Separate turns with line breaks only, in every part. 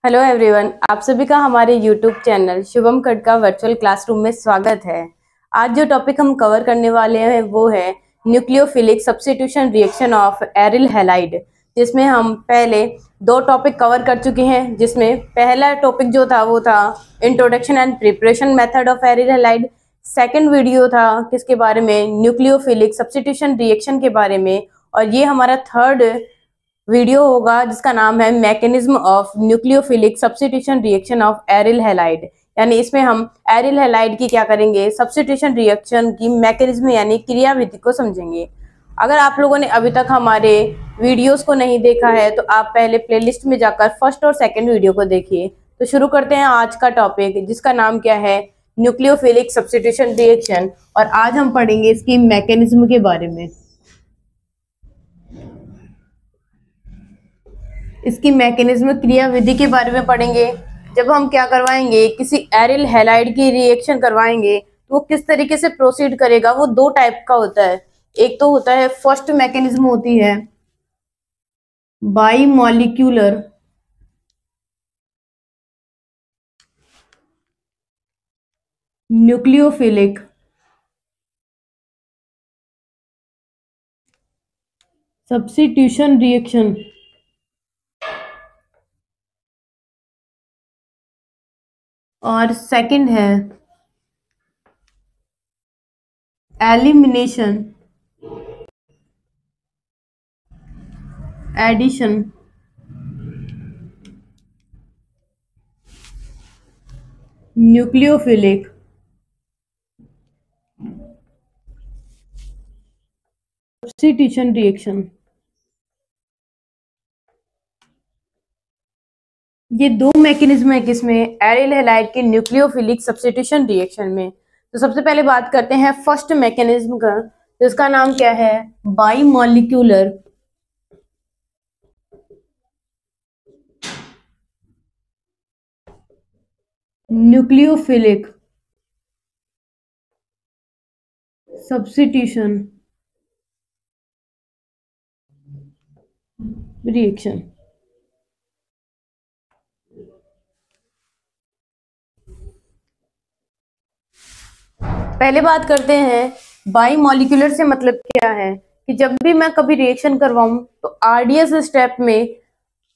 Hello everyone, आप सभी का हमारे YouTube channel Shubham Khadka virtual classroom में स्वागत है। आज जो टॉपिक हम कवर करने वाले हैं वो है nucleophilic substitution reaction of aryl halide, जिसमें हम पहले दो टॉपिक कवर कर चुके हैं। जिसमें पहला टॉपिक जो था वो था introduction and preparation method of aryl halide. Second video था किसके बारे में, न्यूक्लियोफिलिक सब्स्टिट्यूशन रिएक्शन के बारे में। और ये हमारा थर्ड वीडियो होगा जिसका नाम है mechanism of nucleophilic substitution reaction of aryl halide. यानी इसमें हम एरिल हैलाइड की क्या करेंगे, सब्स्टिट्यूशन रिएक्शन की मैकेनिज्म यानी क्रियाविधि को समझेंगे। अगर आप लोगों ने अभी तक हमारे वीडियोस को नहीं देखा है तो आप पहले प्लेलिस्ट में जाकर फर्स्ट और सेकंड वीडियो को देखिए। तो शुरू करते हैं आज का टॉपिक, जिसका नाम क्या है, न्यूक्लियोफिलिक सब्स्टिट्यूशन रिएक्शन। और आज हम पढ़ेंगे इसकी मैकेनिज्म के बारे में। इसकी मैकेनिज्म क्रियाविधि के बारे में पढ़ेंगे। जब हम क्या करवाएंगे, किसी एरिल हैलाइड की रिएक्शन करवाएंगे तो वो किस तरीके से प्रोसीड करेगा। वो दो टाइप का होता है। एक तो होता है, फर्स्ट मैकेनिज्म होती है bimolecular nucleophilic substitution reaction. और सेकंड है elimination addition nucleophilic substitution reaction. ये दो मैकेनिज्म है किसमें, एरिल हैलाइड के न्यूक्लियोफिलिक सब्स्टिट्यूशन रिएक्शन में। तो सबसे पहले बात करते हैं फर्स्ट मैकेनिज्म का, जिसका नाम क्या है, bimolecular nucleophilic substitution reaction. पहले बात करते हैं बाई मॉलिक्यूलर से मतलब क्या है, कि जब भी मैं कभी रिएक्शन करवाऊं तो आरडीएस स्टेप में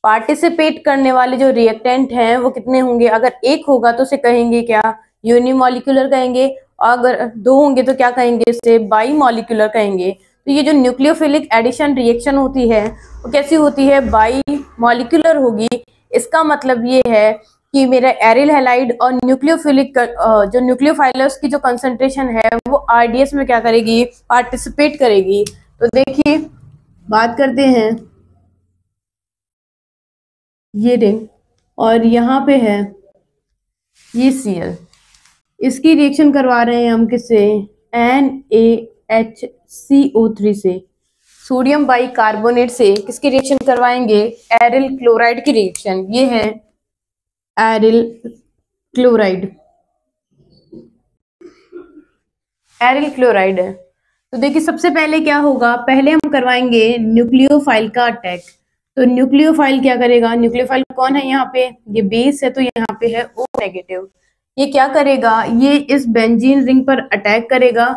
पार्टिसिपेट करने वाले जो रिएक्टेंट हैं वो कितने होंगे। अगर एक होगा तो उसे कहेंगे क्या, यूनिमॉलिक्यूलर कहेंगे। और अगर दो होंगे तो क्या कहेंगे, इसे बाई मॉलिक्यूलर कहेंगे। तो ये जो न्यूक्लियोफिलिक एडिशन रिएक्शन होती है वो कैसी होती है, बाई मॉलिक्यूलर होगी। इसका मतलब ये है कि मेरा एरिल हैलाइड और न्यूक्लियोफिलिक जो न्यूक्लियोफाइलस की जो कंसंट्रेशन है वो आरडीएस में क्या करेगी, पार्टिसिपेट करेगी। तो देखिए बात करते हैं, ये रिंग और यहाँ पे है ये Cl। इसकी रिएक्शन करवा रहे हैं हम किससे, NaHCO3 से, सोडियम बाई कार्बोनेट से। किसकी रिएक्शन करवाएंगे, एरिल क्लोराइड की रिएक्शन। ये है एरिल क्लोराइड, एरिल क्लोराइड है। तो देखिए सबसे पहले क्या होगा, पहले हम करवाएंगे न्यूक्लियोफाइल का अटैक। तो न्यूक्लियोफाइल क्या करेगा, न्यूक्लियोफाइल कौन है यहाँ पे, ये बेस है तो यहाँ पे है O नेगेटिव। ये क्या करेगा, ये इस बेंजीन रिंग पर अटैक करेगा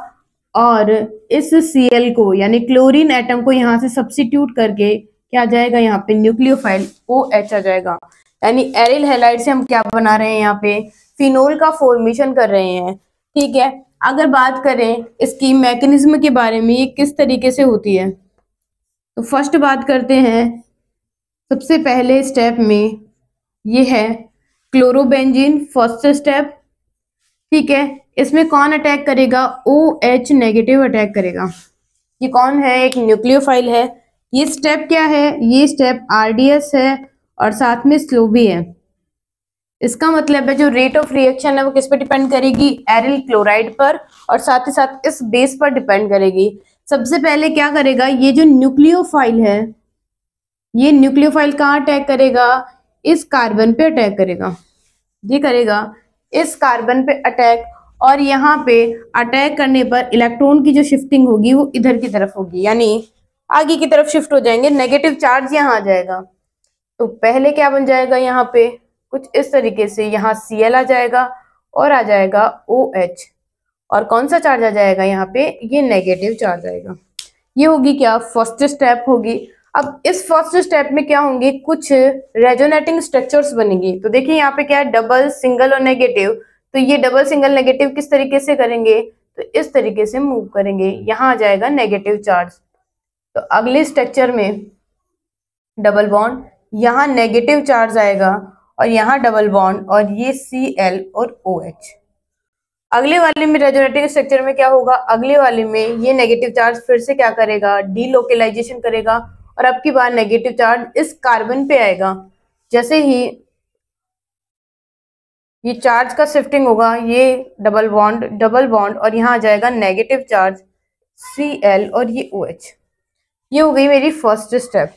और इस Cl को यानी क्लोरीन एटम को यहाँ से सब्स्टिट्यूट करके क्या आ जाएगा, यहाँ पे न्यूक्लियोफाइल OH आ जाएगा। यानी एरिल हैलाइड से हम क्या बना रहे हैं, यहाँ पे फिनोल का फॉर्मेशन कर रहे हैं। ठीक है, अगर बात करें इसकी मैकेनिज्म के बारे में, ये किस तरीके से होती है, तो फर्स्ट बात करते हैं, सबसे पहले स्टेप में ये है क्लोरोबेंजीन फर्स्ट स्टेप। ठीक है, इसमें कौन अटैक करेगा, OH नेगेटिव अटैक करेगा। ये कौन है, एक न्यूक्लियोफाइल है। ये स्टेप क्या है, ये स्टेप आरडीएस है और साथ में स्लो भी है। इसका मतलब है जो रेट ऑफ रिएक्शन है वो किस पर डिपेंड करेगी, एरिल क्लोराइड पर, और साथ ही साथ इस बेस पर डिपेंड करेगी। सबसे पहले क्या करेगा, ये जो न्यूक्लियोफाइल है, ये न्यूक्लियोफाइल कहाँ अटैक करेगा, इस कार्बन पे अटैक करेगा। ये करेगा इस कार्बन पे अटैक, और यहाँ पे अटैक करने पर इलेक्ट्रॉन की जो शिफ्टिंग होगी वो इधर की तरफ होगी, यानी आगे की तरफ शिफ्ट हो जाएंगे, नेगेटिव चार्ज यहाँ आ जाएगा। तो पहले क्या बन जाएगा, यहाँ पे कुछ इस तरीके से यहाँ Cl आ जाएगा और आ जाएगा OH, और कौन सा चार्ज आ जाएगा यहाँ पे, ये नेगेटिव चार्ज आएगा। ये होगी क्या, फर्स्ट स्टेप होगी। अब इस फर्स्ट स्टेप में क्या होंगे, कुछ रेजोनेटिंग स्ट्रक्चर्स बनेंगी। तो देखिए यहाँ पे क्या है, डबल, सिंगल और नेगेटिव। तो ये डबल, सिंगल, नेगेटिव किस तरीके से करेंगे, तो इस तरीके से मूव करेंगे। यहाँ आ जाएगा नेगेटिव चार्ज। तो अगले स्ट्रक्चर में डबल बॉन्ड, यहाँ नेगेटिव चार्ज आएगा और यहाँ डबल बॉन्ड, और ये Cl और OH। अगले वाले में रेजोनेटिंग स्ट्रक्चर में क्या होगा, अगले वाले में ये नेगेटिव चार्ज फिर से क्या करेगा, डीलोकेलाइजेशन करेगा, और अब की बार नेगेटिव चार्ज इस कार्बन पे आएगा। जैसे ही ये चार्ज का शिफ्टिंग होगा, ये डबल बॉन्ड और यहाँ आ जाएगा नेगेटिव चार्ज Cl और ये OH। ये हो गई मेरी फर्स्ट स्टेप।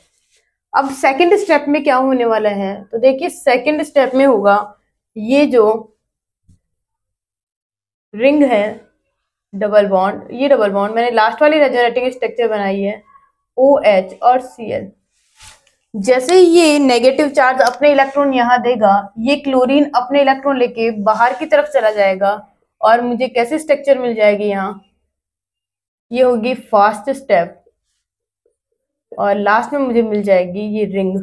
अब सेकंड स्टेप में क्या होने वाला है, तो देखिए सेकंड स्टेप में होगा, ये जो रिंग है डबल बॉन्ड, ये डबल बॉन्ड मैंने लास्ट वाली रेजोनेटिंग स्ट्रक्चर बनाई है, OH और Cl। जैसे ही ये नेगेटिव चार्ज अपने इलेक्ट्रॉन यहाँ देगा, ये क्लोरीन अपने इलेक्ट्रॉन लेके बाहर की तरफ चला जाएगा और मुझे कैसी स्ट्रक्चर मिल जाएगी, यहाँ ये होगी फर्स्ट स्टेप, और लास्ट में मुझे मिल जाएगी ये रिंग,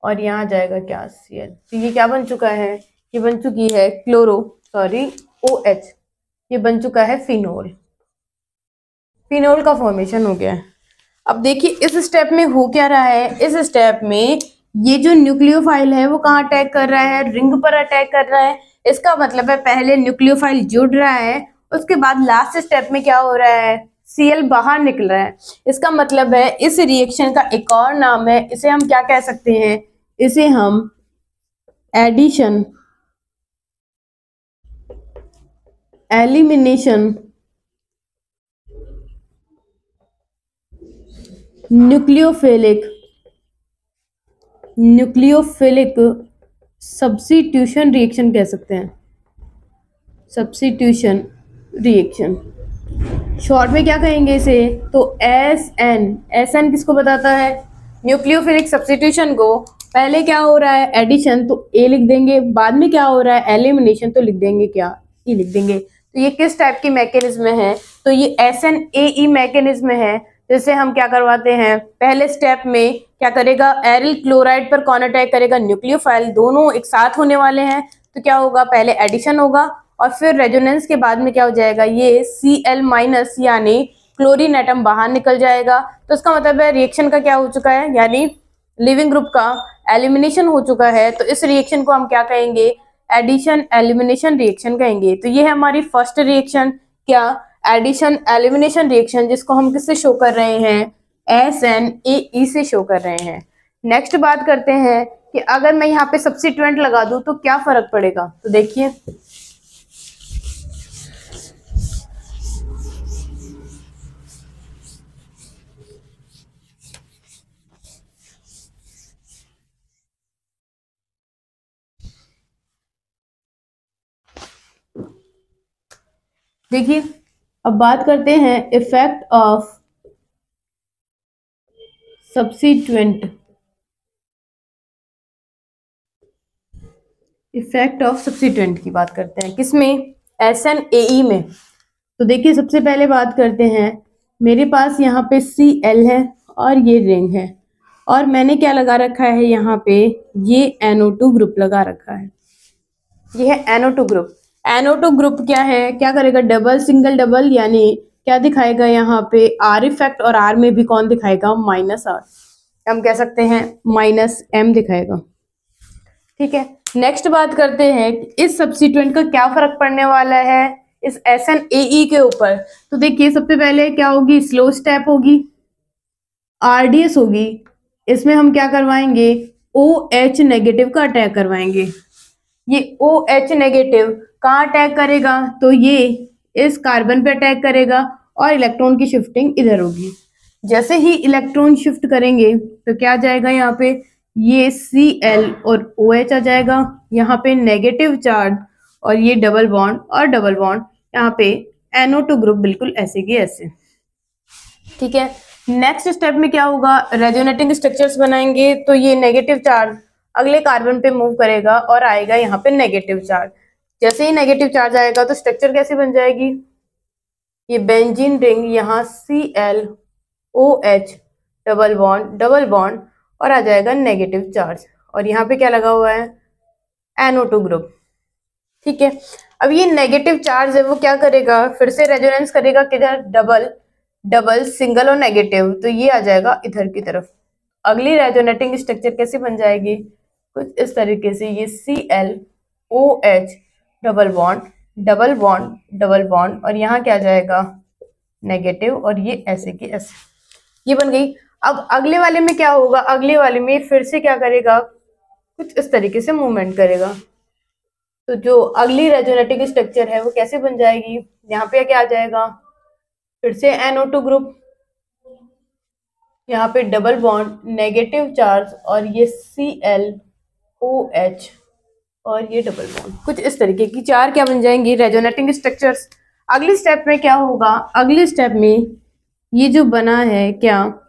और यहाँ जाएगा क्या, Cl। तो ये क्या बन चुका है, ये बन चुकी है OH, ये बन चुका है फिनोल का फॉर्मेशन हो गया है। अब देखिए इस स्टेप में हो क्या रहा है, इस स्टेप में ये जो न्यूक्लियोफाइल है वो कहाँ अटैक कर रहा है, रिंग पर अटैक कर रहा है। इसका मतलब है पहले न्यूक्लियोफाइल जुड़ रहा है, उसके बाद लास्ट स्टेप में क्या हो रहा है, Cl बाहर निकल रहा है। इसका मतलब है इस रिएक्शन का एक और नाम है, इसे हम क्या कह सकते हैं, इसे हम addition elimination nucleophilic substitution reaction कह सकते हैं। सब्स्टिट्यूशन रिएक्शन शॉर्ट में क्या कहेंगे इसे, तो SN किसको बताता है, न्यूक्लियोफिलिक सब्स्टिट्यूशन को। पहले क्या हो रहा है, एडिशन, तो A लिख देंगे, बाद में क्या हो रहा है, एलिमिनेशन, तो लिख देंगे क्या, E लिख देंगे। तो ये किस टाइप की मैकेनिज्म है, तो ये SNAE मैकेनिज्म है, जैसे हम क्या करवाते हैं, पहले स्टेप में क्या करेगा, एरिल क्लोराइड पर कौन अटैक करेगा, न्यूक्लियोफाइल, दोनों एक साथ होने वाले हैं। तो क्या होगा, पहले एडिशन होगा और फिर रेजोनेंस के बाद में क्या हो जाएगा, ये Cl- यानी क्लोरीन एटम बाहर निकल जाएगा। तो इसका मतलब है रिएक्शन का क्या हो चुका है, यानी लिविंग ग्रुप का एलिमिनेशन हो चुका है। तो इस रिएक्शन को हम क्या कहेंगे, एडिशन एलिमिनेशन रिएक्शन कहेंगे। तो ये है हमारी फर्स्ट रिएक्शन, क्या, एडिशन एलिमिनेशन रिएक्शन, जिसको हम किससे शो कर रहे हैं, SNAE से शो कर रहे हैं। नेक्स्ट बात करते हैं कि अगर मैं यहाँ पे सब्स्टिट्यूएंट लगा दूं तो क्या फर्क पड़ेगा। तो देखिए अब बात करते हैं इफेक्ट ऑफ सब्स्टिट्यूएंट, की बात करते हैं, किसमें, SNAE में। तो देखिए सबसे पहले बात करते हैं, मेरे पास यहाँ पे Cl है और ये रिंग है, और मैंने क्या लगा रखा है यहाँ पे, ये NO2 ग्रुप लगा रखा है, ये है NO2 ग्रुप। NO2 ग्रुप क्या है, क्या करेगा, डबल, सिंगल, डबल, यानी क्या दिखाएगा यहाँ पे, R इफेक्ट, और R में भी कौन दिखाएगा, -R, हम कह सकते हैं -M दिखाएगा। ठीक है, नेक्स्ट बात करते हैं इस सब्स्टिट्यूएंट का क्या फर्क पड़ने वाला है इस SNAE के ऊपर। तो देखिए सबसे पहले क्या होगी, स्लो स्टेप होगी, RDS होगी, इसमें हम क्या करवाएंगे, OH नेगेटिव का अटैक करवाएंगे। ये OH नेगेटिव कहाँ अटैक करेगा, तो ये इस कार्बन पे अटैक करेगा और इलेक्ट्रॉन की शिफ्टिंग इधर होगी। जैसे ही इलेक्ट्रॉन शिफ्ट करेंगे तो क्या आ जाएगा, यहाँ पे ये Cl और OH आ जाएगा, यहाँ पे नेगेटिव चार्ज, और ये डबल बॉन्ड, यहाँ पे NO2 ग्रुप बिल्कुल ऐसे की ऐसे। ठीक है, नेक्स्ट स्टेप में क्या होगा, रेजोनेटिंग स्ट्रक्चर्स बनाएंगे। तो ये नेगेटिव चार्ज अगले कार्बन पे मूव करेगा और आएगा यहाँ पे नेगेटिव चार्ज। जैसे ही नेगेटिव चार्ज आएगा तो स्ट्रक्चर कैसे बन जाएगी, ये बेंजीन रिंग, यहाँ ClOH डबल बॉन्ड और आ जाएगा नेगेटिव चार्ज। और यहाँ पे क्या लगा हुआ है, NO2 ग्रुप। ठीक है, अब ये नेगेटिव चार्ज है वो क्या करेगा, फिर से रेजोनेंस करेगा किधर, डबल सिंगल और नेगेटिव, तो ये आ जाएगा इधर की तरफ। अगली रेजोनेटिंग स्ट्रक्चर कैसे बन जाएगी, कुछ इस तरीके से, ये ClOH डबल बॉन्ड और यहाँ क्या जाएगा नेगेटिव, और ये ऐसे की ऐसे, ये बन गई। अब अगले वाले में क्या होगा, अगले वाले में फिर से क्या करेगा, कुछ इस तरीके से मूवमेंट करेगा। तो जो अगली रेजोनेटिंग स्ट्रक्चर है वो कैसे बन जाएगी, यहाँ पे क्या आ जाएगा, फिर से NO2 ग्रुप, यहाँ पे डबल बॉन्ड नेगेटिव चार्ज और ये ClOH और ये डबल बॉन्ड, कुछ इस तरीके की चार क्या बन जाएंगी, रेजोनेटिंग स्ट्रक्चर्स। अगली स्टेप में क्या होगा, अगली स्टेप में ये जो बना है क्या,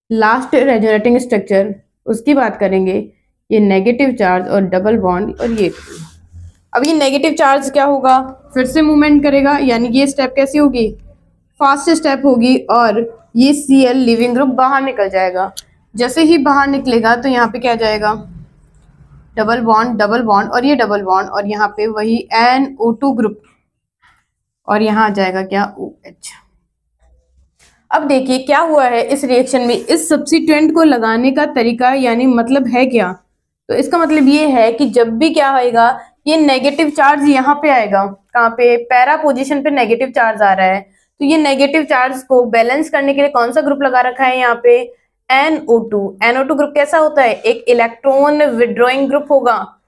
लास्ट रेजोनेटिंग स्ट्रक्चर, उसकी बात करेंगे। ये नेगेटिव चार्ज और डबल बॉन्ड और ये। अब ये नेगेटिव चार्ज क्या होगा, फिर से मूवमेंट करेगा, यानी ये स्टेप कैसी होगी, फास्ट स्टेप होगी, और ये Cl लिविंग ग्रुप बाहर निकल जाएगा। जैसे ही बाहर निकलेगा तो यहाँ पे क्या जाएगा, डबल बॉन्ड और ये डबल बॉन्ड, और यहाँ पे वही NO2 ग्रुप, और यहाँ आ जाएगा क्या, OH। अब देखिए क्या हुआ है इस रिएक्शन में, इस सब्स्टिट्यूएंट को लगाने का तरीका यानी मतलब है क्या, तो इसका मतलब ये है कि जब भी क्या होएगा, ये नेगेटिव चार्ज यहाँ पे आएगा, कहाँ पे, पैरा पोजीशन पे नेगेटिव चार्ज आ रहा है, तो ये नेगेटिव चार्ज को बैलेंस करने के लिए कौन सा ग्रुप लगा रखा है यहाँ पे, NO2 ग्रुप कैसा होता है, एक इलेक्ट्रॉन विड्रॉइंग ग्रुप होगा।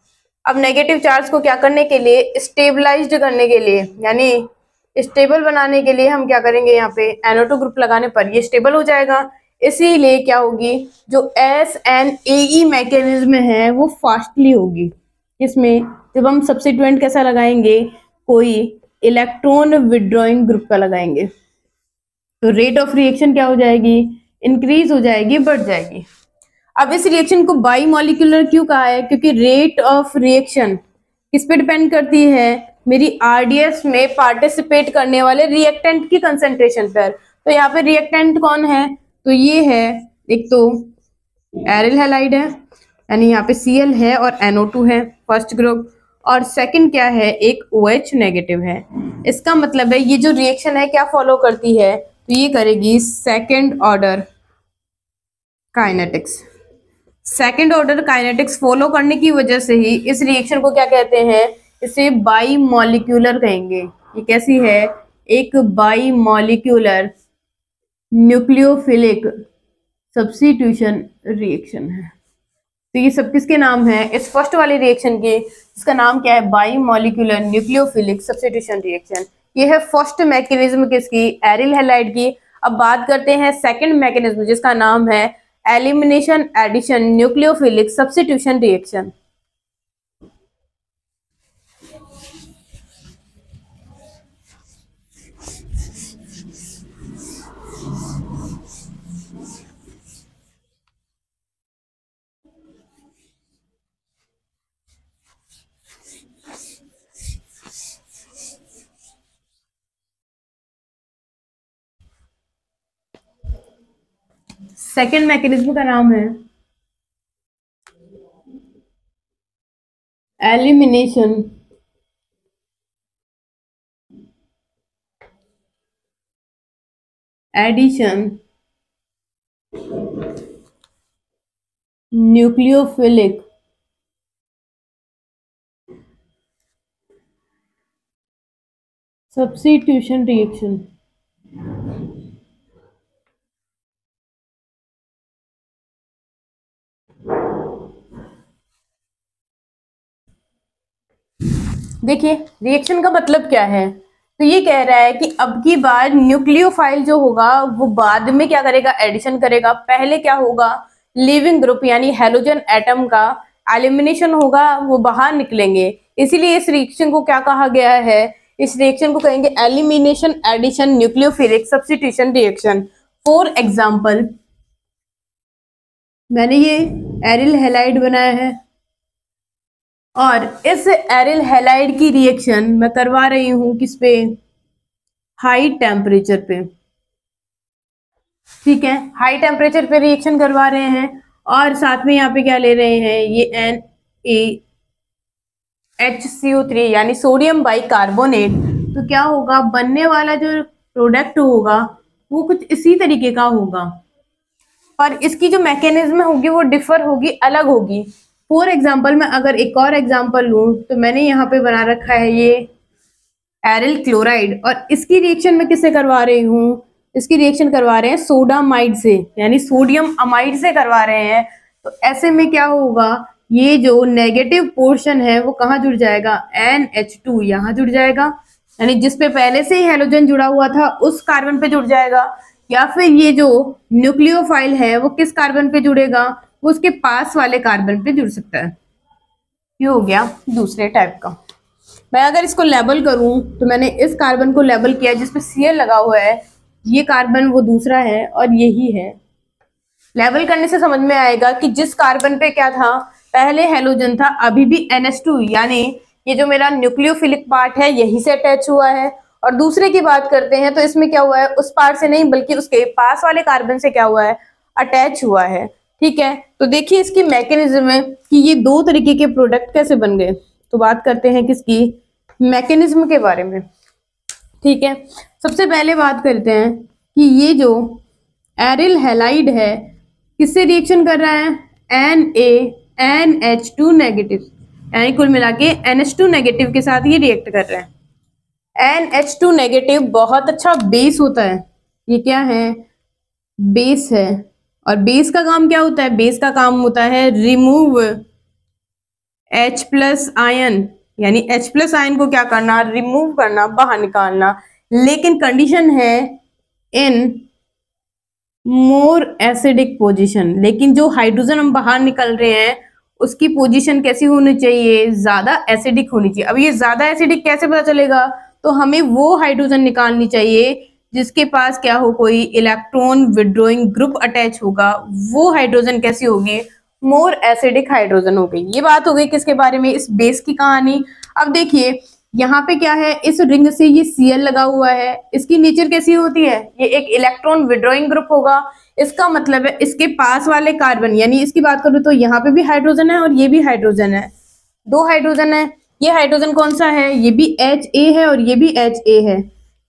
अब नेगेटिव चार्ज को क्या करने के लिए, स्टेबलाइज्ड करने के लिए, यानी स्टेबल बनाने के लिए हम क्या करेंगे, यहाँ पे NO2 ग्रुप लगाने पर ये स्टेबल हो जाएगा। इसीलिए क्या होगी, जो SNAE मैकेनिज्म है वो फास्टली होगी। इसमें जब हम सब्स्टिट्यूएंट कैसा लगाएंगे, कोई इलेक्ट्रॉन विड्रॉइंग ग्रुप का लगाएंगे, तो रेट ऑफ रिएक्शन क्या हो जाएगी, इंक्रीज हो जाएगी, बढ़ जाएगी। अब इस रिएक्शन को बाई मॉलिक्यूलर क्यों कहा है, क्योंकि रेट ऑफ रिएक्शन किस पे डिपेंड करती है, मेरी RDS में पार्टिसिपेट करने वाले रिएक्टेंट की कंसेंट्रेशन पर। तो यहाँ पे रिएक्टेंट कौन है, तो ये है, एक तो एरिल हैलाइड है, यानी यहाँ पे Cl है और NO2 है फर्स्ट ग्रुप, और सेकंड क्या है, एक OH नेगेटिव है। इसका मतलब है ये जो रिएक्शन है क्या फॉलो करती है, तो ये करेगी second order kinetics. Second order kinetics follow करने की वजह से ही इस रिएक्शन को क्या कहते हैं, इसे बाई मॉलिक्यूलर कहेंगे। ये कैसी है, एक by molecular nucleophilic substitution reaction है। तो ये सब किसके नाम है, इस फर्स्ट वाली रिएक्शन के, इसका नाम क्या है, bimolecular nucleophilic substitution reaction. ये है फर्स्ट मैकेनिज्म किसकी, एरिल हैलाइड की। अब बात करते हैं सेकंड मैकेनिज्म जिसका नाम है elimination addition nucleophilic substitution reaction. Second mechanism का नाम है elimination addition nucleophilic substitution reaction. देखिए रिएक्शन का मतलब क्या है, तो ये कह रहा है कि अब की बार न्यूक्लियोफाइल जो होगा वो बाद में क्या करेगा, एडिशन करेगा। पहले क्या होगा, लिविंग ग्रुप यानी हेलोजन एटम का एलिमिनेशन होगा, वो बाहर निकलेंगे। इसीलिए इस रिएक्शन को क्या कहा गया है, इस रिएक्शन को कहेंगे elimination addition nucleophilic substitution reaction. For example, मैंने ये एरिल हैलाइड बनाया है और इस एरिल हैलाइड की रिएक्शन मैं करवा रही हूं किस पे, हाई टेम्परेचर पे। ठीक है, हाई टेम्परेचर पे रिएक्शन करवा रहे हैं और साथ में यहाँ पे क्या ले रहे हैं, ये NaHCO3 यानी सोडियम बाइकार्बोनेट। तो क्या होगा, बनने वाला जो प्रोडक्ट होगा वो कुछ इसी तरीके का होगा, पर इसकी जो मैकेनिज्म होगी वो डिफर होगी, अलग होगी। फॉर एग्जाम्पल, मैं अगर एक और एग्जाम्पल लूं तो मैंने यहाँ पे बना रखा है ये एरिल क्लोराइड और इसकी रिएक्शन मैं किससे करवा रही हूँ, इसकी रिएक्शन करवा रहे हैं सोडामाइड से, यानी सोडियम अमाइड से करवा रहे हैं। तो ऐसे में क्या होगा, ये जो नेगेटिव पोर्शन है वो कहाँ जुड़ जाएगा, NH2 यहाँ जुड़ जाएगा, यानी जिसपे पहले से ही हेलोजन जुड़ा हुआ था उस कार्बन पे जुड़ जाएगा, या फिर ये जो न्यूक्लियोफाइल है वो किस कार्बन पे जुड़ेगा, वो उसके पास वाले कार्बन पे जुड़ सकता है। ये हो गया दूसरे टाइप का। मैं अगर इसको लेबल करूं तो मैंने इस कार्बन को लेबल किया जिसपे Cl लगा हुआ है, ये कार्बन वो दूसरा है और यही है। लेबल करने से समझ में आएगा कि जिस कार्बन पे क्या था, पहले हेलोजन था, अभी भी NH2 यानी ये जो मेरा न्यूक्लियोफिलिक पार्ट है यहीं से अटैच हुआ है। और दूसरे की बात करते हैं तो इसमें क्या हुआ है, उस पार्ट से नहीं बल्कि उसके पास वाले कार्बन से क्या हुआ है, अटैच हुआ है। ठीक है, तो देखिए इसकी मैकेनिज्म है कि ये दो तरीके के प्रोडक्ट कैसे बन गए। तो बात करते हैं किसकी, मैकेनिज्म के बारे में। ठीक है, सबसे पहले बात करते हैं कि ये जो एरिल हैलाइड है किससे रिएक्शन कर रहा है, NaNH2 नेगेटिव, यानी कुल मिला के NH2 नेगेटिव के साथ ये रिएक्ट कर रहा है। NH2 नेगेटिव बहुत अच्छा बेस होता है, ये क्या है, बेस है। और बेस का काम क्या होता है, बेस का काम होता है रिमूव H+ आयन, यानी H+ आयन को क्या करना, रिमूव करना, बाहर निकालना। लेकिन कंडीशन है इन मोर एसिडिक पोजीशन, लेकिन जो हाइड्रोजन हम बाहर निकल रहे हैं उसकी पोजीशन कैसी होनी चाहिए, ज्यादा एसिडिक होनी चाहिए। अब ये ज्यादा एसिडिक कैसे पता चलेगा, तो हमें वो हाइड्रोजन निकालनी चाहिए जिसके पास क्या हो, कोई इलेक्ट्रॉन विड्रॉइंग ग्रुप अटैच होगा। वो हाइड्रोजन कैसी होगी, मोर एसिडिक हाइड्रोजन हो गई। ये बात हो गई किसके बारे में, इस बेस की कहानी। अब देखिए यहाँ पे क्या है, इस रिंग से ये Cl लगा हुआ है, इसकी नेचर कैसी होती है, ये एक इलेक्ट्रॉन विड्रॉइंग ग्रुप होगा। इसका मतलब है इसके पास वाले कार्बन, यानी इसकी बात करूँ तो यहाँ पे भी हाइड्रोजन है और ये भी हाइड्रोजन है, दो हाइड्रोजन है। ये हाइड्रोजन कौन सा है, ये भी Ha है और ये भी Ha है।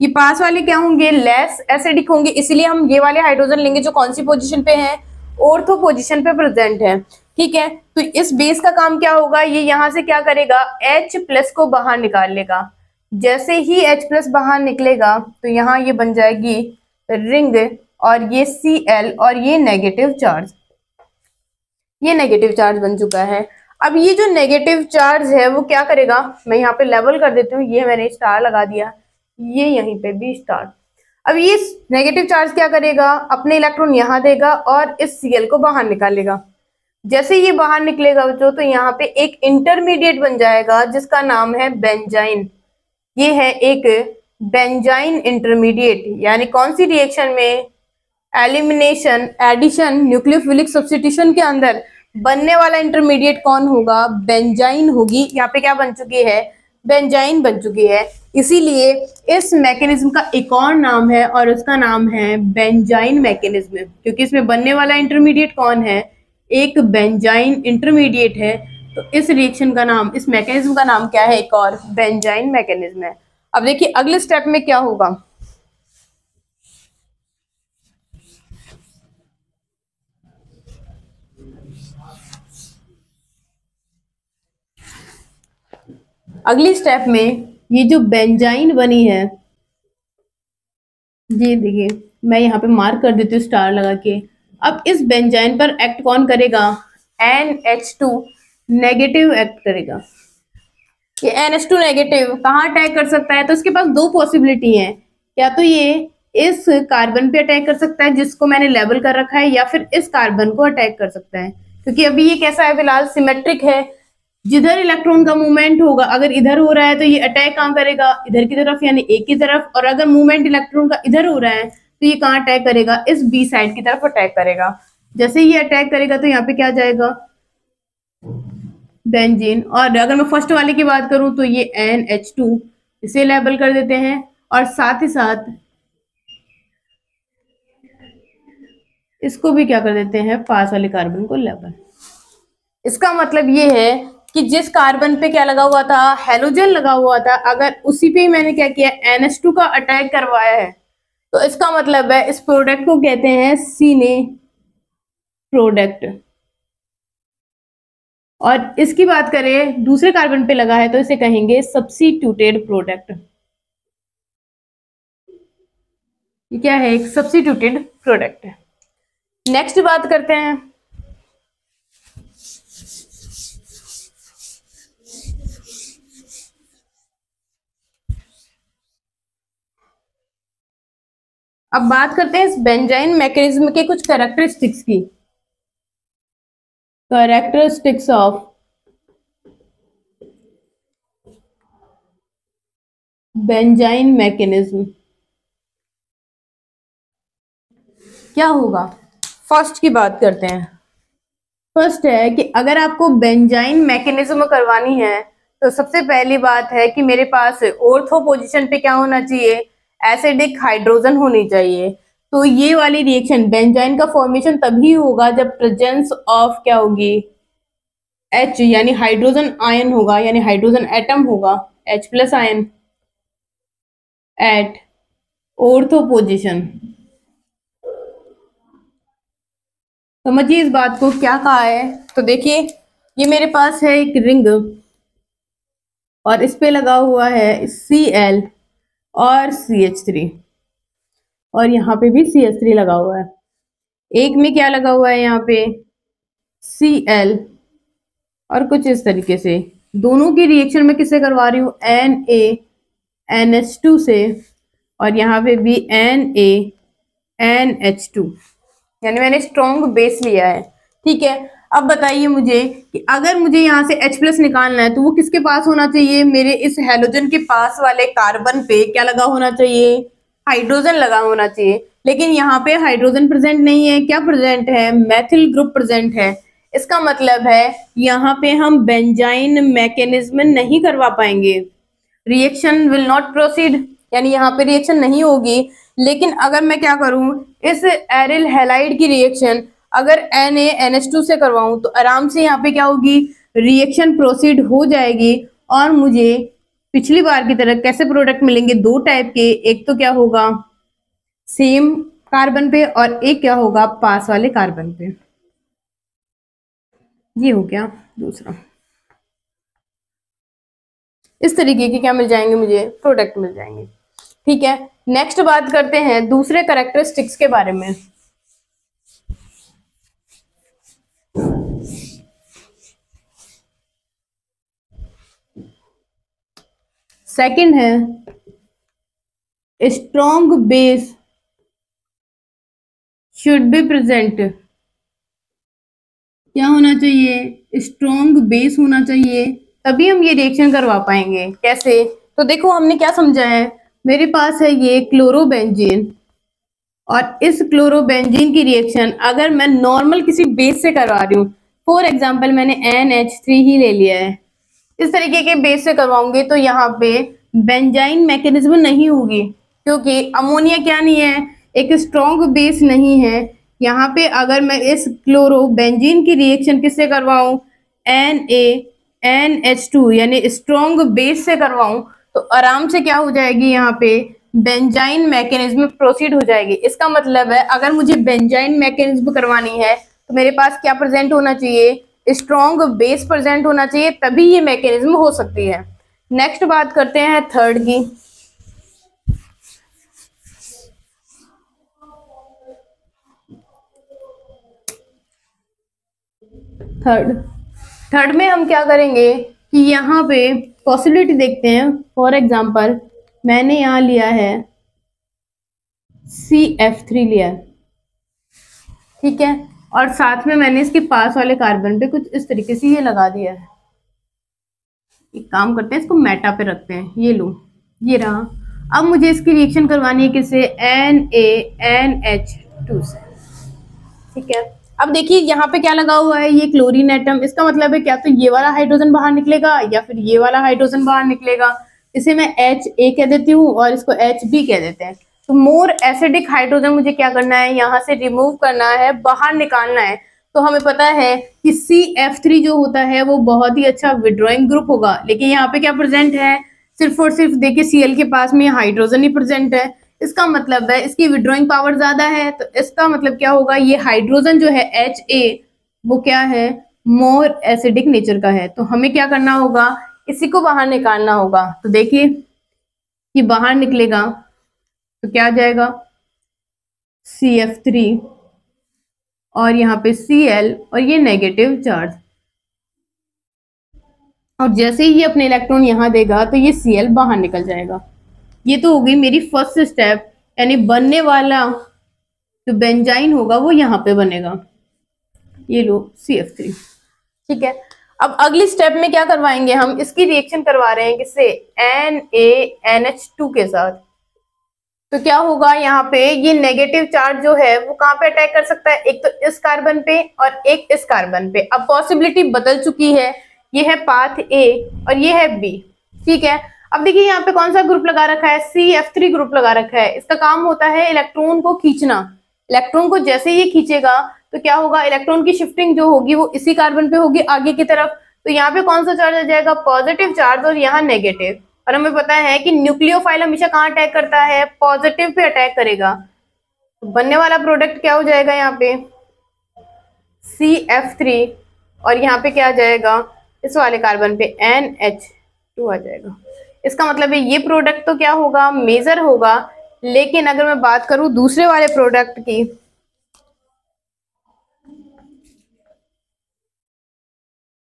ये पास वाले क्या होंगे, लेस एसिडिक होंगे, इसलिए हम ये वाले हाइड्रोजन लेंगे जो कौन सी पोजीशन पे है, ऑर्थो पोजीशन पे प्रेजेंट है। ठीक है, तो इस बेस का काम क्या होगा, ये यहां से क्या करेगा, H+ को बाहर निकाल लेगा। जैसे ही H+ बाहर निकलेगा तो यहाँ ये बन जाएगी रिंग और ये Cl और ये नेगेटिव चार्ज, ये नेगेटिव चार्ज बन चुका है। अब ये जो नेगेटिव चार्ज है वो क्या करेगा, मैं यहाँ पे लेबल कर देती हूँ, ये मैंने स्टार लगा दिया, ये यहीं पे भी स्टार। अब ये नेगेटिव चार्ज क्या करेगा, अपने इलेक्ट्रॉन यहाँ देगा और इस Cl को बाहर निकालेगा। जैसे ये बाहर निकलेगा बच्चों तो यहाँ पे एक इंटरमीडिएट बन जाएगा जिसका नाम है बेंजाइन। ये है एक बेंजाइन इंटरमीडिएट, यानी कौन सी रिएक्शन में, एलिमिनेशन एडिशन न्यूक्लियोफिलिक सब्स्टिट्यूशन के अंदर बनने वाला इंटरमीडिएट कौन होगा, बेंजाइन होगी। यहाँ पे क्या बन चुकी है, बेंजाइन बन चुकी है। इसीलिए इस मैकेनिज्म का एक और नाम है और उसका नाम है बेंजाइन मैकेनिज्म, क्योंकि इसमें बनने वाला इंटरमीडिएट कौन है, एक बेंजाइन इंटरमीडिएट है। तो इस रिएक्शन का नाम, इस मैकेनिज्म का नाम क्या है, एक और बेंजाइन मैकेनिज्म है। अब देखिए अगले स्टेप में क्या होगा, अगली स्टेप में ये जो बेंजाइन बनी है, ये देखिए मैं यहाँ पे मार्क कर देती हूँ स्टार लगा के। अब इस बेंजाइन पर एक्ट कौन करेगा, NH2 नेगेटिव एक्ट करेगा। ये NH2 नेगेटिव कहाँ अटैक कर सकता है, तो इसके पास दो पॉसिबिलिटी है, या तो ये इस कार्बन पे अटैक कर सकता है जिसको मैंने लेबल कर रखा है, या फिर इस कार्बन को अटैक कर सकता है। क्योंकि अभी ये कैसा है, फिलहाल सिमेट्रिक है, जिधर इलेक्ट्रॉन का मूवमेंट होगा, अगर इधर हो रहा है तो ये अटैक कहाँ करेगा, इधर की तरफ यानी ए की तरफ, और अगर मूवमेंट इलेक्ट्रॉन का इधर हो रहा है तो ये कहाँ अटैक करेगा, इस बी साइड की तरफ अटैक करेगा। जैसे ये अटैक करेगा तो यहाँ पे क्या जाएगा, बेंजीन। और अगर मैं फर्स्ट वाले की बात करूं तो ये NH2, इसे लेबल कर देते हैं, और साथ ही साथ इसको भी क्या कर देते हैं, पास वाले कार्बन को लेबल। इसका मतलब ये है कि जिस कार्बन पे क्या लगा हुआ था, हेलोजन लगा हुआ था, अगर उसी पे ही मैंने क्या किया, NH2 का अटैक करवाया है, तो इसका मतलब है इस प्रोडक्ट को कहते हैं सीने प्रोडक्ट। और इसकी बात करें दूसरे कार्बन पे लगा है तो इसे कहेंगे सब्स्टिट्यूटेड प्रोडक्ट। ये क्या है, एक सब्स्टिट्यूटेड प्रोडक्ट है। नेक्स्ट बात करते हैं, अब बात करते हैं इस बेंजाइन मैकेनिज्म के कुछ कैरेक्टरिस्टिक्स की। कैरेक्टरिस्टिक्स ऑफ बेंजाइन मैकेनिज्म क्या होगा। फर्स्ट की बात करते हैं। फर्स्ट है कि अगर आपको बेंजाइन मैकेनिज्म करवानी है तो सबसे पहली बात है कि मेरे पास ऑर्थो पोजीशन पे क्या होना चाहिए, एसिडिक हाइड्रोजन होनी चाहिए। तो ये वाली रिएक्शन बेंजाइन का फॉर्मेशन तभी होगा जब प्रेजेंस ऑफ क्या होगी, H यानी हाइड्रोजन आयन होगा, यानी हाइड्रोजन एटम होगा, H+ ion at ortho position. समझिए इस बात को क्या कहा है। तो देखिए ये मेरे पास है एक रिंग और इस पे लगा हुआ है Cl और CH3, और यहाँ पे भी CH3 लगा हुआ है। एक में क्या लगा हुआ है, यहाँ पे Cl, और कुछ इस तरीके से दोनों की रिएक्शन में किससे करवा रही हूँ, NaNH2 से, और यहाँ पे भी NaNH2, यानी मैंने स्ट्रॉन्ग बेस लिया है। ठीक है, अब बताइए मुझे कि अगर मुझे यहाँ से H+ निकालना है तो वो किसके पास होना चाहिए, मेरे इस हेलोजन के पास वाले कार्बन पे क्या लगा होना चाहिए, हाइड्रोजन लगा होना चाहिए। लेकिन यहाँ पे हाइड्रोजन प्रेजेंट नहीं है, क्या प्रेजेंट है, मैथिल ग्रुप प्रेजेंट है। इसका मतलब है यहाँ पे हम बेंजाइन मैकेनिज्म नहीं करवा पाएंगे, रिएक्शन विल नॉट प्रोसीड, यानी यहाँ पे रिएक्शन नहीं होगी। लेकिन अगर मैं क्या करूं, इस एरिल हैलाइड की रिएक्शन अगर NaNH2 से करवाऊं तो आराम से यहाँ पे क्या होगी, रिएक्शन प्रोसीड हो जाएगी, और मुझे पिछली बार की तरह कैसे प्रोडक्ट मिलेंगे, दो टाइप के, एक तो क्या होगा सेम कार्बन पे और एक क्या होगा पास वाले कार्बन पे। ये हो गया दूसरा। इस तरीके के क्या मिल जाएंगे, मुझे प्रोडक्ट मिल जाएंगे। ठीक है, नेक्स्ट बात करते हैं दूसरे कैरेक्टरिस्टिक्स के बारे में। सेकंड है strong base should be present. क्या होना चाहिए, स्ट्रॉन्ग बेस होना चाहिए, तभी हम ये रिएक्शन करवा पाएंगे। कैसे, तो देखो हमने क्या समझा है, मेरे पास है ये क्लोरोबेंजीन, और इस क्लोरोबेंजीन की रिएक्शन अगर मैं नॉर्मल किसी बेस से करवा रही हूँ, फॉर एग्जाम्पल मैंने NH3 ही ले लिया है, इस तरीके के बेस से करवाऊंगी तो यहाँ पे बेंजाइन मैकेनिज्म नहीं होगी, क्योंकि अमोनिया क्या नहीं है, एक स्ट्रॉन्ग बेस नहीं है। यहाँ पे अगर मैं इस क्लोरोबेंजीन की रिएक्शन किससे करवाऊं, NaNH2 यानी स्ट्रॉन्ग बेस से करवाऊं तो आराम से क्या हो जाएगी, यहाँ पे बेंजाइन मैकेनिज्म प्रोसीड हो जाएगी। इसका मतलब है अगर मुझे बेंजाइन मैकेनिज्म करवानी है तो मेरे पास क्या प्रेजेंट होना चाहिए, स्ट्रॉन्ग बेस प्रेजेंट होना चाहिए, तभी ये मैकेनिज्म हो सकती है। नेक्स्ट बात करते हैं थर्ड की। थर्ड में हम क्या करेंगे कि यहाँ पे पॉसिबिलिटी देखते हैं। फॉर एग्जांपल मैंने यहाँ लिया है CF3 लिया है, ठीक है, और साथ में मैंने इसके पास वाले कार्बन पे कुछ इस तरीके से ये लगा दिया है। एक काम करते हैं, इसको मेटा पे रखते हैं, ये लो, ये रहा। अब मुझे इसकी रिएक्शन करवानी है किससे, NaNH2 से, ठीक है। अब देखिए यहाँ पे क्या लगा हुआ है, ये क्लोरीन एटम, इसका मतलब है क्या तो ये वाला हाइड्रोजन बाहर निकलेगा या फिर ये वाला हाइड्रोजन बाहर निकलेगा। इसे मैं HA कह देती हूँ और इसको HB कह देते हैं। तो मोर एसिडिक हाइड्रोजन मुझे क्या करना है, यहाँ से रिमूव करना है, बाहर निकालना है। तो हमें पता है कि CF3 जो होता है वो बहुत ही अच्छा विड्रॉइंग ग्रुप होगा, लेकिन यहाँ पे क्या प्रेजेंट है, सिर्फ और सिर्फ देखिए Cl के पास में हाइड्रोजन ही प्रेजेंट है। इसका मतलब है इसकी विड्रॉइंग पावर ज्यादा है, तो इसका मतलब क्या होगा, ये हाइड्रोजन जो है HA वो क्या है, मोर एसिडिक नेचर का है। तो हमें क्या करना होगा, इसी को बाहर निकालना होगा। तो देखिए ये बाहर निकलेगा तो क्या आ जाएगा, CF3 और यहाँ पे Cl और ये नेगेटिव चार्ज, और जैसे ही ये अपने इलेक्ट्रॉन यहाँ देगा तो ये Cl बाहर निकल जाएगा। ये तो हो गई मेरी फर्स्ट स्टेप, यानी बनने वाला जो बेंजाइन होगा वो यहाँ पे बनेगा, ये लो CF3, ठीक है। अब अगली स्टेप में क्या करवाएंगे हम, इसकी रिएक्शन करवा रहे हैं किससे, NaNH2 के साथ। तो क्या होगा, यहाँ पे ये नेगेटिव चार्ज जो है वो कहाँ पे अटैक कर सकता है, एक तो इस कार्बन पे और एक इस कार्बन पे। अब पॉसिबिलिटी बदल चुकी है, ये है पाथ A और ये है B, ठीक है। अब देखिए यहाँ पे कौन सा ग्रुप लगा रखा है, CF3 ग्रुप लगा रखा है। इसका काम होता है इलेक्ट्रॉन को खींचना। इलेक्ट्रॉन को जैसे ये खींचेगा तो क्या होगा, इलेक्ट्रॉन की शिफ्टिंग जो होगी वो इसी कार्बन पे होगी आगे की तरफ। तो यहाँ पे कौन सा चार्ज आ जाएगा, पॉजिटिव चार्ज, और यहाँ नेगेटिव। और हमें पता है कि न्यूक्लियोफाइल हमेशा कहाँ अटैक करता है, पॉजिटिव पे अटैक करेगा। तो बनने वाला प्रोडक्ट क्या हो जाएगा, यहाँ पे CF3 और यहाँ पे क्या आ जाएगा, इस वाले कार्बन पे NH2 आ जाएगा। इसका मतलब है ये प्रोडक्ट तो क्या होगा, मेजर होगा। लेकिन अगर मैं बात करूं दूसरे वाले प्रोडक्ट की,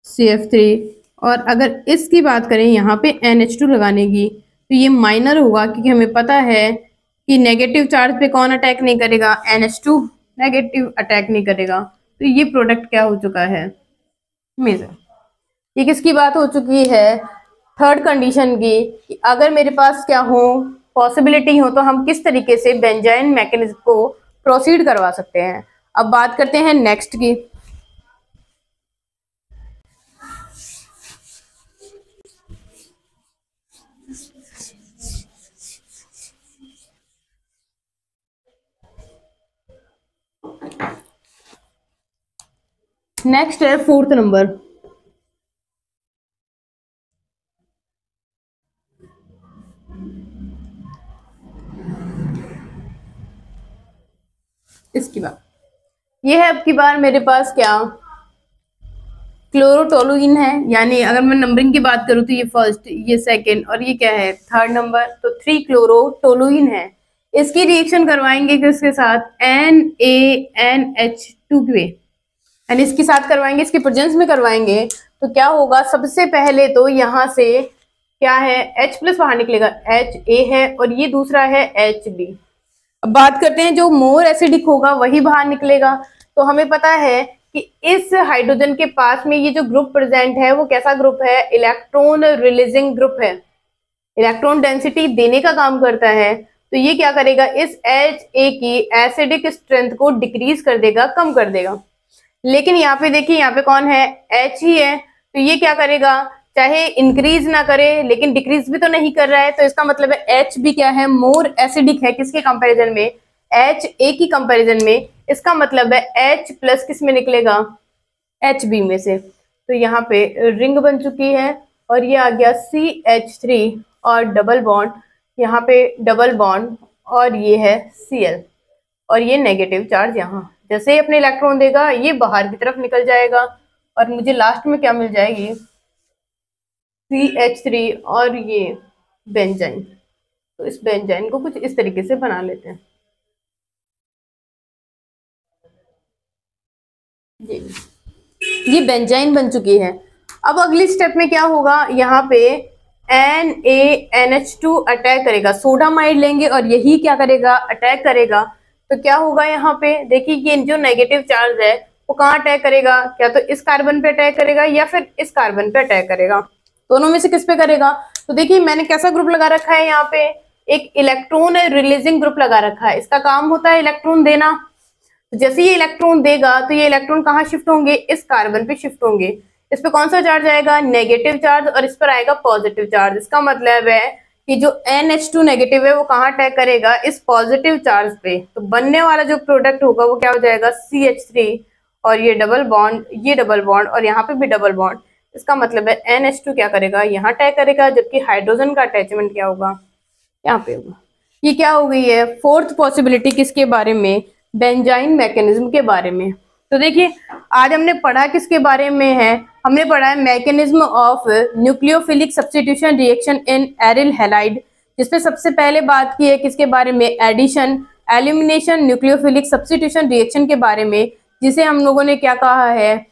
CF3, और अगर इसकी बात करें यहाँ पे NH2 लगाने की, तो ये माइनर होगा, क्योंकि हमें पता है कि नेगेटिव चार्ज पे कौन अटैक नहीं करेगा, NH2 नेगेटिव अटैक नहीं करेगा। तो ये प्रोडक्ट क्या हो चुका है, मेजर। ये किसकी बात हो चुकी है, थर्ड कंडीशन की, कि अगर मेरे पास क्या हो, पॉसिबिलिटी हो, तो हम किस तरीके से बेंजाइन मैकेनिज्म को प्रोसीड करवा सकते हैं। अब बात करते हैं नेक्स्ट की। नेक्स्ट है फोर्थ नंबर। इसकी बात ये है, अब की बार मेरे पास क्या, क्लोरोटोलुइन है। यानी अगर मैं नंबरिंग की बात करूं तो ये फर्स्ट, ये सेकंड और ये क्या है, थर्ड नंबर। तो 3 क्लोरोटोलुइन है। इसकी रिएक्शन करवाएंगे किसके साथ, NaNH2 के, यानी इसके साथ करवाएंगे, इसके प्रेजेंस में करवाएंगे। तो क्या होगा, सबसे पहले तो यहाँ से क्या है, H+ बाहर निकलेगा, HA है, और ये दूसरा है HB। अब बात करते हैं जो मोर एसिडिक होगा वही बाहर निकलेगा। तो हमें पता है कि इस हाइड्रोजन के पास में ये जो ग्रुप प्रेजेंट है वो कैसा ग्रुप है, इलेक्ट्रॉन रिलीजिंग ग्रुप है, इलेक्ट्रॉन डेंसिटी देने का काम करता है। तो ये क्या करेगा, इस HA की एसिडिक स्ट्रेंथ को डिक्रीज कर देगा, कम कर देगा। लेकिन यहाँ पे देखिए, यहाँ पे कौन है, H ही है। तो ये क्या करेगा, चाहे इंक्रीज ना करे लेकिन डिक्रीज भी तो नहीं कर रहा है। तो इसका मतलब है H भी क्या है, मोर एसिडिक है, किसके कंपैरिजन में, HA की कंपैरिजन में। इसका मतलब है H+ किस में निकलेगा, HB में से। तो यहाँ पे रिंग बन चुकी है और ये आ गया CH3 और डबल बॉन्ड, यहाँ पे डबल बॉन्ड, और ये है Cl और ये नेगेटिव चार्ज यहाँ। जैसे ही अपने इलेक्ट्रॉन देगा ये बाहर की तरफ निकल जाएगा और मुझे लास्ट में क्या मिल जाएगी, CH3 और ये बेंजाइन। तो इस बेंजाइन को कुछ इस तरीके से बना लेते हैं। ये बेंजाइन बन चुकी है। अब अगली स्टेप में क्या होगा, यहाँ पे NaNH2 अटैक करेगा, सोडामाइड लेंगे और यही क्या करेगा, अटैक करेगा। तो क्या होगा, यहाँ पे देखिए ये जो नेगेटिव चार्ज है वो कहाँ अटैक करेगा, क्या तो इस कार्बन पे अटैक करेगा या फिर इस कार्बन पे अटैक करेगा। दोनों में से किस पे करेगा? तो देखिए मैंने कैसा ग्रुप लगा रखा है यहाँ पे, एक इलेक्ट्रॉन रिलीजिंग ग्रुप लगा रखा है। इसका काम होता है इलेक्ट्रॉन देना। तो जैसे ये इलेक्ट्रॉन देगा तो ये इलेक्ट्रॉन कहाँ शिफ्ट होंगे? इस कार्बन पे शिफ्ट होंगे। इस पे कौन सा चार्ज आएगा? नेगेटिव चार्ज, और इस पर आएगा पॉजिटिव चार्ज। इसका मतलब है कि जो NH2 नेगेटिव है वो कहाँ अटैक करेगा? इस पॉजिटिव चार्ज पे। तो बनने वाला जो प्रोडक्ट होगा वो क्या हो जाएगा? CH3, और ये डबल बॉन्ड और यहाँ पे भी डबल बॉन्ड। इसका मतलब है NH2 क्या करेगा? यहाँ अटैक करेगा, जबकि हाइड्रोजन का अटैचमेंट क्या होगा? यहाँ पे होगा। ये क्या हो गई है? फोर्थ पॉसिबिलिटी किसके बारे में? बेंजाइन मैकेनिज्म के बारे में। तो देखिए आज हमने पढ़ा किसके बारे में है? हमने पढ़ा है mechanism of nucleophilic substitution reaction in aryl halide, जिसपे सबसे पहले बात की है किसके बारे में? Addition, elimination, nucleophilic substitution reaction के बारे में, जिसे हम लोगों ने क्या कहा है?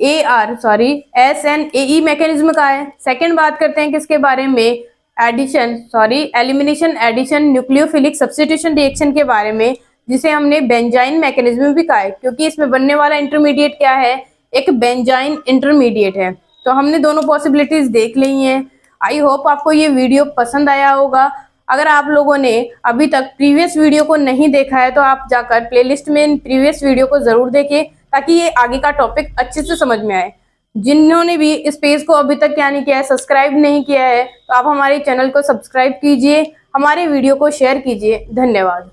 SNAE मैकेनिज्म का है। सेकेंड बात करते हैं किसके बारे में? Elimination, addition, nucleophilic substitution reaction के बारे में, जिसे हमने बेंजाइन मैकेनिज्म भी कहा है, क्योंकि इसमें बनने वाला इंटरमीडिएट क्या है? एक बेंजाइन इंटरमीडिएट है। तो हमने दोनों पॉसिबिलिटीज देख ली हैं। आई होप आपको ये वीडियो पसंद आया होगा। अगर आप लोगों ने अभी तक प्रीवियस वीडियो को नहीं देखा है तो आप जाकर प्लेलिस्ट में इन प्रीवियस वीडियो को जरूर देखें, ताकि ये आगे का टॉपिक अच्छे से समझ में आए। जिन्होंने भी इस पेज को अभी तक क्या नहीं किया है, सब्सक्राइब नहीं किया है, तो आप हमारे चैनल को सब्सक्राइब कीजिए, हमारे वीडियो को शेयर कीजिए। धन्यवाद।